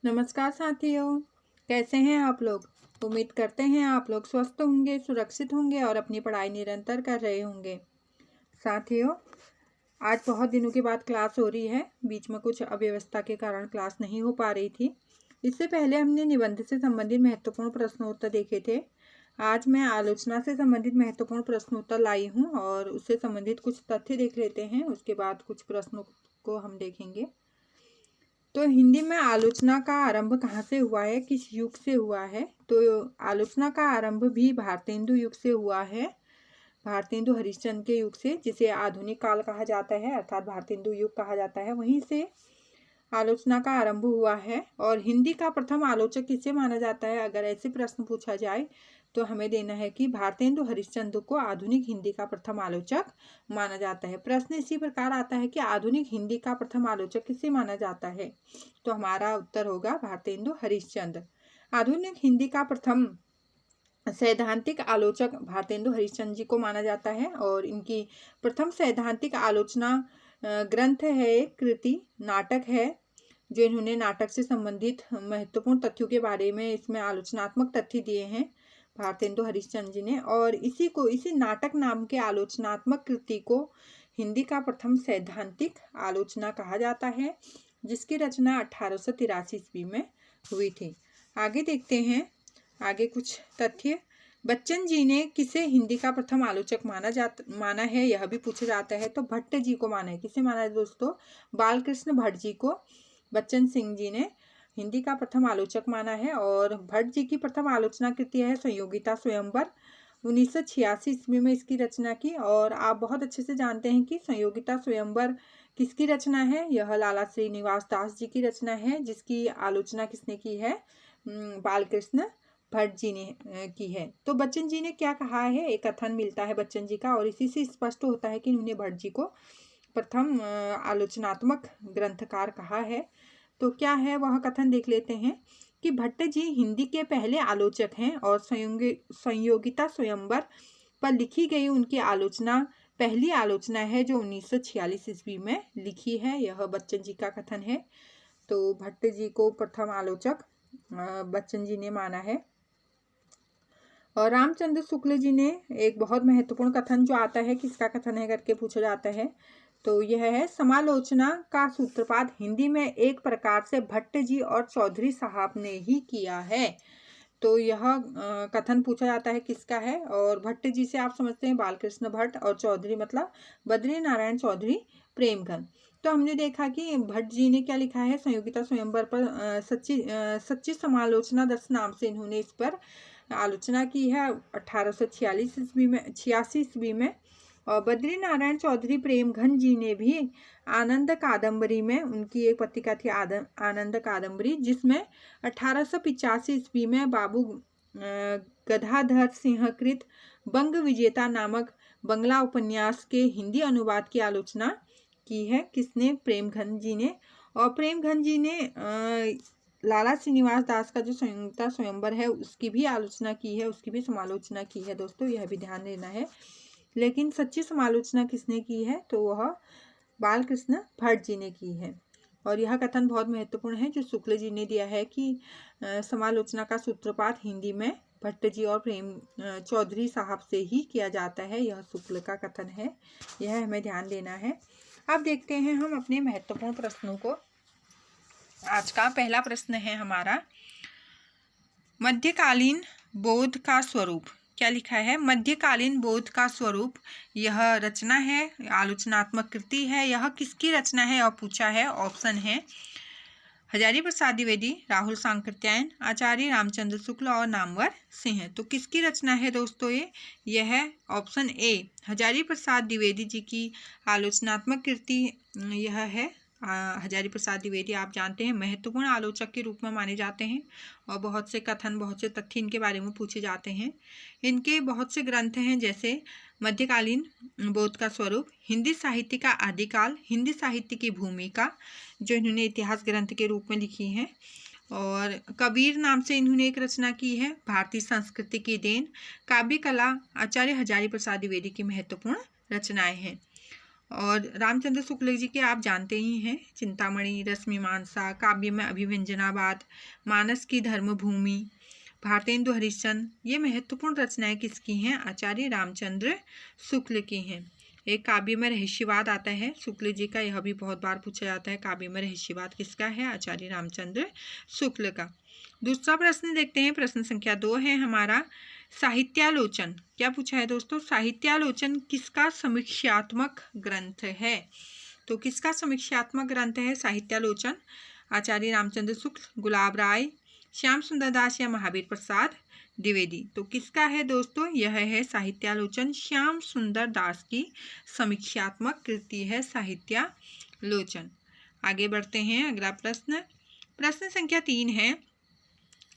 नमस्कार साथियों, कैसे हैं आप लोग। उम्मीद करते हैं आप लोग स्वस्थ होंगे, सुरक्षित होंगे और अपनी पढ़ाई निरंतर कर रहे होंगे। साथियों, आज बहुत दिनों के बाद क्लास हो रही है। बीच में कुछ अव्यवस्था के कारण क्लास नहीं हो पा रही थी। इससे पहले हमने निबंध से संबंधित महत्वपूर्ण प्रश्नोत्तर देखे थे। आज मैं आलोचना से संबंधित महत्वपूर्ण प्रश्नोत्तर लाई हूँ और उससे संबंधित कुछ तथ्य देख लेते हैं। उसके बाद कुछ प्रश्नों को हम देखेंगे। तो हिंदी में आलोचना का आरंभ कहाँ से हुआ है, किस युग से हुआ है। तो आलोचना का आरंभ भी भारतेंदु युग से हुआ है, भारतेंदु हरिश्चंद्र के युग से, जिसे आधुनिक काल कहा जाता है, अर्थात भारतेंदु युग कहा जाता है। वहीं से आलोचना का आरंभ हुआ है। और हिंदी का प्रथम आलोचक किसे माना जाता है, अगर ऐसे प्रश्न पूछा जाए तो हमें देना है कि भारतेंदु हरिश्चंद्र को आधुनिक हिंदी का प्रथम आलोचक माना जाता है। प्रश्न इसी प्रकार आता है कि आधुनिक हिंदी का प्रथम आलोचक किसे माना जाता है, तो हमारा उत्तर होगा भारतेंदु हरिश्चंद्र। आधुनिक हिंदी का प्रथम सैद्धांतिक आलोचक भारतेंदु हरिश्चंद्र जी को माना जाता है। और इनकी प्रथम सैद्धांतिक आलोचना ग्रंथ है, एक कृति नाटक है, जो इन्होंने नाटक से संबंधित महत्वपूर्ण तथ्यों के बारे में इसमें आलोचनात्मक तथ्य दिए हैं भारतेंदु हरिश्चंद्र जी ने। और इसी नाटक नाम के आलोचनात्मक कृति को हिंदी का प्रथम सैद्धांतिक आलोचना कहा जाता है, जिसकी रचना 1883 ईस्वी में हुई थी। आगे देखते हैं, आगे कुछ तथ्य। बच्चन जी ने किसे हिंदी का प्रथम आलोचक माना है, यह भी पूछा जाता है। तो भट्ट जी को माना है। किसे माना है दोस्तों, बालकृष्ण भट्ट जी को बच्चन सिंह जी ने हिंदी का प्रथम आलोचक माना है। और भट्ट जी की प्रथम आलोचना कृति है संयोगिता स्वयंवर, 1986 ईस्वी में इसकी रचना की। और आप बहुत अच्छे से जानते हैं कि संयोगिता स्वयंवर किसकी रचना है, यह लाला श्रीनिवास दास जी की रचना है, जिसकी आलोचना किसने की है, बालकृष्ण भट्ट जी ने की है। तो बच्चन जी ने क्या कहा है, एक कथन मिलता है बच्चन जी का, और इसी से स्पष्ट होता है कि उन्होंने भट्ट जी को प्रथम आलोचनात्मक ग्रंथकार कहा है। तो क्या है वह कथन, देख लेते हैं कि भट्ट जी हिंदी के पहले आलोचक हैं और संयोगिता स्वयंवर पर लिखी गई उनकी आलोचना पहली आलोचना है, जो 1946 ईस्वी में लिखी है। यह बच्चन जी का कथन है। तो भट्ट जी को प्रथम आलोचक बच्चन जी ने माना है। और रामचंद्र शुक्ल जी ने एक बहुत महत्वपूर्ण कथन जो आता है, किसका कथन है करके पूछा जाता है, तो यह है समालोचना का सूत्रपात हिंदी में एक प्रकार से भट्ट जी और चौधरी साहब ने ही किया है। तो यह कथन पूछा जाता है किसका है, और भट्ट जी से आप समझते हैं बालकृष्ण भट्ट, और चौधरी मतलब बद्री नारायण चौधरी प्रेमघन। तो हमने देखा कि भट्ट जी ने क्या लिखा है, संयोगिता स्वयंवर पर सच्ची समालोचना 10 नाम से इन्होंने इस पर आलोचना की है 1846 ईस्वी में, 86 ईस्वी में। और बद्री नारायण चौधरी प्रेमघन जी ने भी आनंद कादम्बरी में, उनकी एक पत्रिका थी आनंद कादम्बरी, जिसमें 1885 ईस्वी में बाबू गदाधर सिंह कृत बंग विजेता नामक बंगला उपन्यास के हिंदी अनुवाद की आलोचना की है। किसने, प्रेमघन जी ने। और प्रेमघन जी ने लाला श्रीनिवास दास का जो संयोगिता स्वयंवर है उसकी भी आलोचना की है, उसकी भी समालोचना की है दोस्तों, यह भी ध्यान देना है। लेकिन सच्ची समालोचना किसने की है, तो वह बालकृष्ण भट्ट जी ने की है। और यह कथन बहुत महत्वपूर्ण है जो शुक्ल जी ने दिया है कि समालोचना का सूत्रपात हिंदी में भट्ट जी और प्रेम चौधरी साहब से ही किया जाता है, यह शुक्ल का कथन है, यह हमें ध्यान देना है। अब देखते हैं हम अपने महत्वपूर्ण प्रश्नों को। आज का पहला प्रश्न है हमारा, मध्यकालीन बोध का स्वरूप। क्या लिखा है, मध्यकालीन बोध का स्वरूप, यह रचना है, आलोचनात्मक कृति है, यह किसकी रचना है और पूछा है। ऑप्शन है हजारी प्रसाद द्विवेदी, राहुल सांकृत्यायन, आचार्य रामचंद्र शुक्ल और नामवर सिंह। तो किसकी रचना है दोस्तों, यह है ऑप्शन ए, हजारी प्रसाद द्विवेदी जी की आलोचनात्मक कृति यह है। हजारी प्रसाद द्विवेदी आप जानते हैं महत्वपूर्ण आलोचक के रूप में माने जाते हैं, और बहुत से कथन, बहुत से तथ्य इनके बारे में पूछे जाते हैं। इनके बहुत से ग्रंथ हैं, जैसे मध्यकालीन बोध का स्वरूप, हिंदी साहित्य का आदिकाल, हिंदी साहित्य की भूमिका, जो इन्होंने इतिहास ग्रंथ के रूप में लिखी है। और कबीर नाम से इन्होंने एक रचना की है, भारतीय संस्कृति की देन, काव्य कला, आचार्य हजारी प्रसाद द्विवेदी की महत्वपूर्ण रचनाएं हैं। और रामचंद्र शुक्ल जी के आप जानते ही हैं, चिंतामणि, रसमीमांसा, काव्य में अभिव्यंजनावाद, मानस की धर्मभूमि, भारतेंदु हरिश्चंद्र, ये महत्वपूर्ण रचनाएं किसकी हैं? आचार्य रामचंद्र शुक्ल की हैं। एक काव्य में रहस्यवाद आता है शुक्ल जी का, यह भी बहुत बार पूछा जाता है। काव्य में रहस्यवाद किसका है? आचार्य रामचंद्र शुक्ल का। दूसरा प्रश्न देखते हैं, प्रश्न संख्या 2 है हमारा, साहित्यालोचन। क्या पूछा है दोस्तों? साहित्यालोचन किसका समीक्षात्मक ग्रंथ है? तो किसका समीक्षात्मक ग्रंथ है साहित्यालोचन? आचार्य रामचंद्र शुक्ल, गुलाब राय, श्याम सुंदर दास या महावीर प्रसाद द्विवेदी। तो किसका है दोस्तों? यह है साहित्यालोचन, श्याम सुंदर दास की समीक्षात्मक कृति है साहित्यालोचन। आगे बढ़ते हैं, अगला प्रश्न, प्रश्न संख्या 3 है,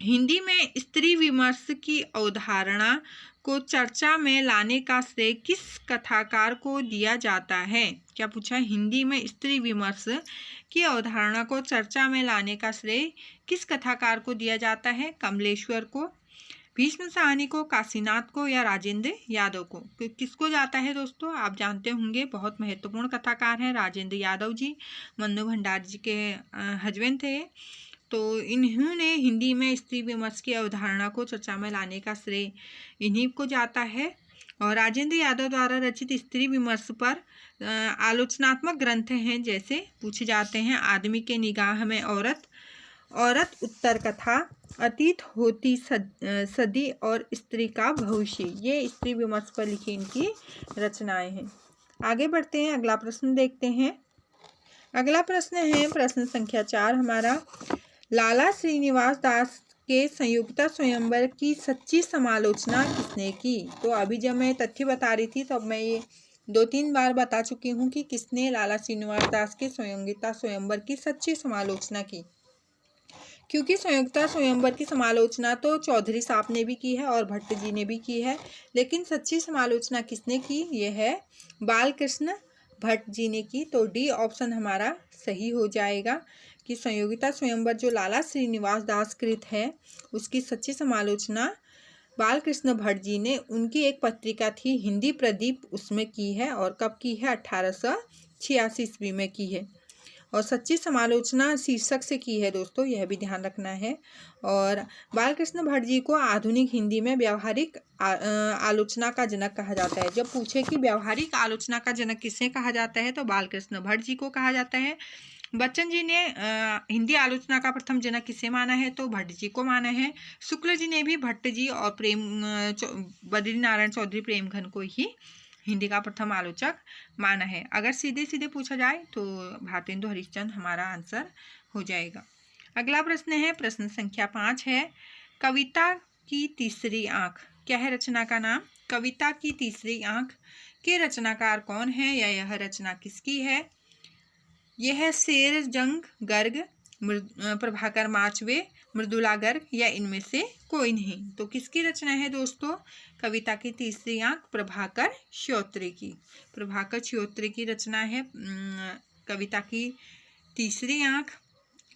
हिंदी में स्त्री विमर्श की अवधारणा को चर्चा में लाने का श्रेय किस कथाकार को दिया जाता है? क्या पूछा है? हिंदी में स्त्री विमर्श की अवधारणा को चर्चा में लाने का श्रेय किस कथाकार को दिया जाता है? कमलेश्वर को, भीष्म साहनी को, काशीनाथ को या राजेंद्र यादव को? किसको जाता है दोस्तों? आप जानते होंगे, बहुत महत्वपूर्ण कथाकार हैं राजेंद्र यादव जी, मन्नू भंडारी जी के हस्बैंड थे। तो इन्होंने हिंदी में स्त्री विमर्श की अवधारणा को चर्चा में लाने का श्रेय इन्हीं को जाता है। और राजेंद्र यादव द्वारा रचित स्त्री विमर्श पर आलोचनात्मक ग्रंथ हैं, जैसे पूछे जाते हैं, आदमी के निगाह में औरत, औरत उत्तर कथा, अतीत होती सदी और स्त्री का भविष्य। ये स्त्री विमर्श पर लिखी इनकी रचनाएं हैं। आगे बढ़ते हैं, अगला प्रश्न देखते हैं। अगला प्रश्न है प्रश्न संख्या 4 हमारा, लाला श्रीनिवास दास के संयुक्ता स्वयंवर की सच्ची समालोचना किसने की? तो अभी जब मैं तथ्य बता रही थी तब मैं ये 2-3 बार बता चुकी हूँ कि किसने लाला श्रीनिवास दास के संयुक्ता स्वयंवर की सच्ची समालोचना की। क्योंकि संयुक्ता स्वयंवर की समालोचना तो चौधरी साहब ने भी की है और भट्ट जी ने भी की है, लेकिन सच्ची समालोचना किसने की? ये है बालकृष्ण भट्ट जी ने की। तो डी ऑप्शन हमारा सही हो जाएगा कि संयोगिता स्वयंवर जो लाला श्रीनिवास दास कृत है उसकी सच्ची समालोचना बालकृष्ण भट्ट जी ने, उनकी एक पत्रिका थी हिंदी प्रदीप, उसमें की है। और कब की है? 1886 ईस्वी में की है। और सच्ची समालोचना शीर्षक से की है दोस्तों, यह भी ध्यान रखना है। और बालकृष्ण भट्ट जी को आधुनिक हिंदी में व्यावहारिक आलोचना का जनक कहा जाता है। जब पूछे कि व्यावहारिक आलोचना का जनक किसे कहा जाता है तो बालकृष्ण भट्ट जी को कहा जाता है। बच्चन जी ने हिंदी आलोचना का प्रथम जनक किसे माना है तो भट्ट जी को माना है। शुक्ल जी ने भी भट्ट जी और बद्री नारायण चौधरी प्रेमघन को ही हिंदी का प्रथम आलोचक माना है। अगर सीधे सीधे पूछा जाए तो भारतेंदु हरिश्चंद्र हमारा आंसर हो जाएगा। अगला प्रश्न है प्रश्न संख्या 5 है, कविता की तीसरी आंख। क्या है रचना का नाम? कविता की तीसरी आंख के रचनाकार कौन है या यह रचना किसकी है? यह शेर जंग गर्ग, प्रभाकर माचवे, मृदुला गर्ग या इनमें से कोई नहीं। तो किसकी रचना है दोस्तों? कविता की तीसरी आंख प्रभाकर श्रोत्री की। प्रभाकर श्रोत्री की रचना है कविता की तीसरी आंख।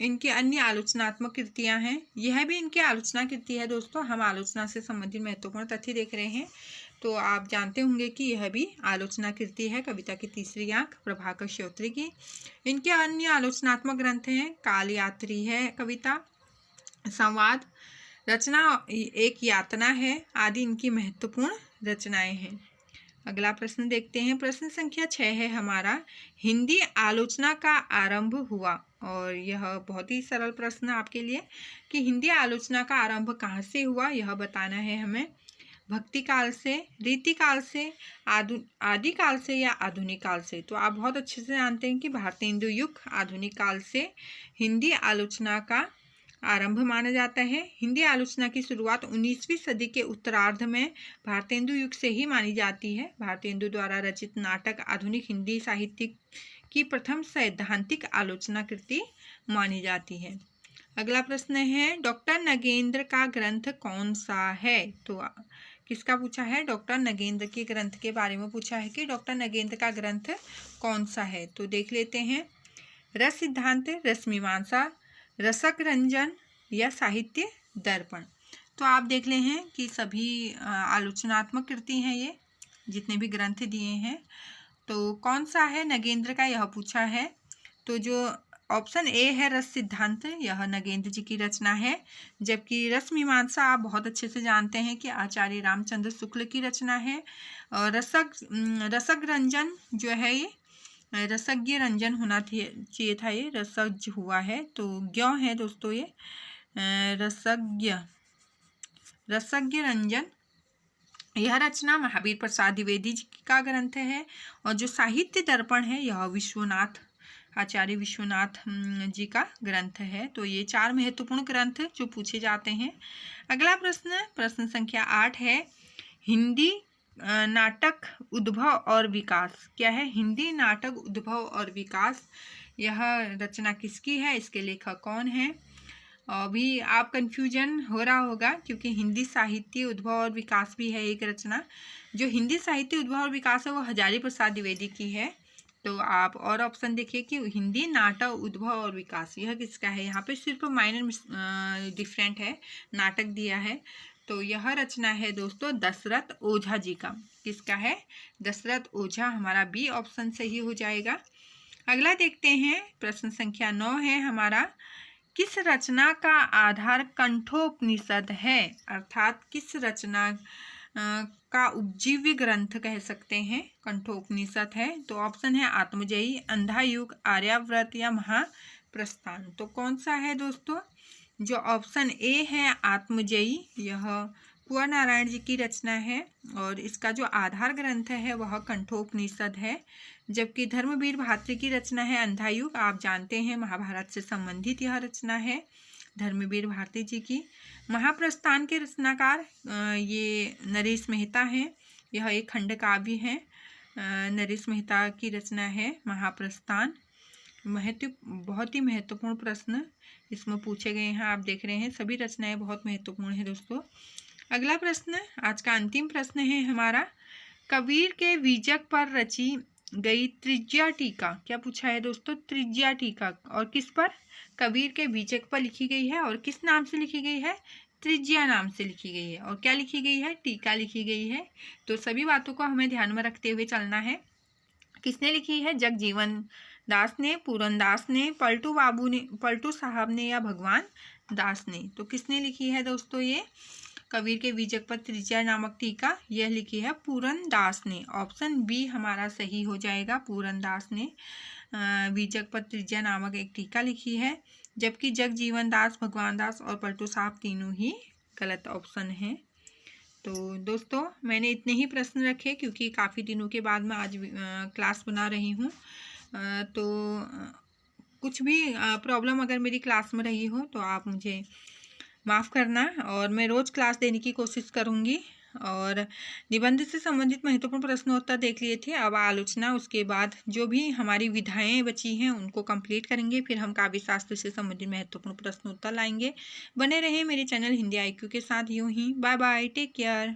इनकी अन्य आलोचनात्मक कृतियां हैं, यह भी इनकी आलोचना कृति है दोस्तों। हम आलोचना से संबंधित महत्वपूर्ण तथ्य देख रहे हैं, तो आप जानते होंगे कि यह भी आलोचना कृति है कविता की तीसरी आंख प्रभाकर श्रोत्री की। इनके अन्य आलोचनात्मक ग्रंथ हैं, काल यात्री है कविता, संवाद, रचना एक यातना है आदि इनकी महत्वपूर्ण रचनाएं हैं। अगला प्रश्न देखते हैं, प्रश्न संख्या 6 है हमारा, हिंदी आलोचना का आरंभ हुआ। और यह बहुत ही सरल प्रश्न आपके लिए कि हिंदी आलोचना का आरंभ कहाँ से हुआ, यह बताना है हमें। भक्ति काल से, रीति काल से, आदि काल से या आधुनिक काल से? तो आप बहुत अच्छे से जानते हैं कि भारतेंदु युग आधुनिक काल से हिंदी आलोचना का आरंभ माना जाता है। हिंदी आलोचना की शुरुआत 19वीं सदी के उत्तरार्ध में भारतेंदु युग से ही मानी जाती है। भारतेंदु द्वारा रचित नाटक आधुनिक हिंदी साहित्य की प्रथम सैद्धांतिक आलोचना कृति मानी जाती है। अगला प्रश्न है, डॉक्टर नगेंद्र का ग्रंथ कौन सा है? तो किसका पूछा है? डॉक्टर नगेंद्र के ग्रंथ के बारे में पूछा है कि डॉक्टर नगेंद्र का ग्रंथ कौन सा है। तो देख लेते हैं, रस सिद्धांत, रसमीमांसा, रसक रंजन या साहित्य दर्पण। तो आप देख ले हैं कि सभी आलोचनात्मक कृति हैं, ये जितने भी ग्रंथ दिए हैं। तो कौन सा है नगेंद्र का, यह पूछा है। तो जो ऑप्शन ए है रस सिद्धांत, यह नगेंद्र जी की रचना है। जबकि रस मीमांसा आप बहुत अच्छे से जानते हैं कि आचार्य रामचंद्र शुक्ल की रचना है। और रसक रंजन जो है ये रसज्ञ रंजन होना चाहिए था, ये रसज हुआ है, तो ज्ञ है दोस्तों ये रसज्ञ रंजन। यह रचना महावीर प्रसाद द्विवेदी जी का ग्रंथ है। और जो साहित्य दर्पण है यह आचार्य विश्वनाथ जी का ग्रंथ है। तो ये 4 महत्वपूर्ण ग्रंथ जो पूछे जाते हैं। अगला प्रश्न संख्या 8 है, हिंदी नाटक उद्भव और विकास। क्या है? हिंदी नाटक उद्भव और विकास, यह रचना किसकी है, इसके लेखक कौन है? अभी आप कंफ्यूजन हो रहा होगा क्योंकि हिंदी साहित्य उद्भव और विकास भी है एक रचना। जो हिंदी साहित्य उद्भव और विकास है वो हजारी प्रसाद द्विवेदी की है। तो आप और ऑप्शन देखिए कि हिंदी नाटक उद्भव और विकास यह किसका है। यहाँ पे सिर्फ माइनर डिफरेंट है, नाटक दिया है। तो यह रचना है दोस्तों दशरथ ओझा जी का। किसका है? दशरथ ओझा। हमारा बी ऑप्शन सही हो जाएगा। अगला देखते हैं, प्रश्न संख्या 9 है हमारा, किस रचना का आधार कंठोपनिषद है? अर्थात किस रचना का उपजीव्य ग्रंथ कह सकते हैं कंठोपनिषद है? तो ऑप्शन है आत्मजयी, अंधायुग, आर्याव्रत या महाप्रस्थान। तो कौन सा है दोस्तों? जो ऑप्शन ए है आत्मजयी, यह कुंवर नारायण जी की रचना है और इसका जो आधार ग्रंथ है वह कंठोपनिषद है। जबकि धर्मवीर भारती की रचना है अंधायुग। आप जानते हैं महाभारत से संबंधित यह रचना है धर्मवीर भारती जी की। महाप्रस्थान के रचनाकार ये नरेश मेहता हैं। यह एक खंड काव्य है, नरेश मेहता की रचना है महाप्रस्थान। बहुत ही महत्वपूर्ण प्रश्न इसमें पूछे गए हैं। आप देख रहे हैं सभी रचनाएं बहुत महत्वपूर्ण है दोस्तों। अगला प्रश्न, आज का अंतिम प्रश्न है हमारा, कबीर के बीजक पर रची गई त्रिज्या टीका। क्या पूछा है दोस्तों? त्रिज्या टीका। और किस पर? कबीर के बीजक पर लिखी गई है। और किस नाम से लिखी गई है? त्रिज्या नाम से लिखी गई है। और क्या लिखी गई है? टीका लिखी गई है। तो सभी बातों को हमें ध्यान में रखते हुए चलना है। किसने लिखी है? जगजीवन दास ने, पूरन दास ने, पलटू साहब ने या भगवान दास ने? तो किसने लिखी है दोस्तों ये कबीर के बीजक पर त्रिज्या नामक टीका? यह लिखी है पूरन दास ने। ऑप्शन बी हमारा सही हो जाएगा। पूरन दास ने बीजक पर त्रिज्या नामक एक टीका लिखी है। जबकि जगजीवन दास, भगवान दास और पलटू साहब तीनों ही गलत ऑप्शन हैं। तो दोस्तों मैंने इतने ही प्रश्न रखे क्योंकि काफ़ी दिनों के बाद मैं आज क्लास बना रही हूँ। तो कुछ भी प्रॉब्लम अगर मेरी क्लास में रही हो तो आप मुझे माफ़ करना। और मैं रोज़ क्लास देने की कोशिश करूँगी। और निबंध से संबंधित महत्वपूर्ण प्रश्नोत्तर देख लिए थे। अब आलोचना, उसके बाद जो भी हमारी विधाएं बची हैं उनको कंप्लीट करेंगे। फिर हम काव्य शास्त्र से संबंधित महत्वपूर्ण प्रश्नोत्तर लाएंगे। बने रहें मेरे चैनल हिंदी IQ के साथ। यूँ ही बाय बाय, टेक केयर।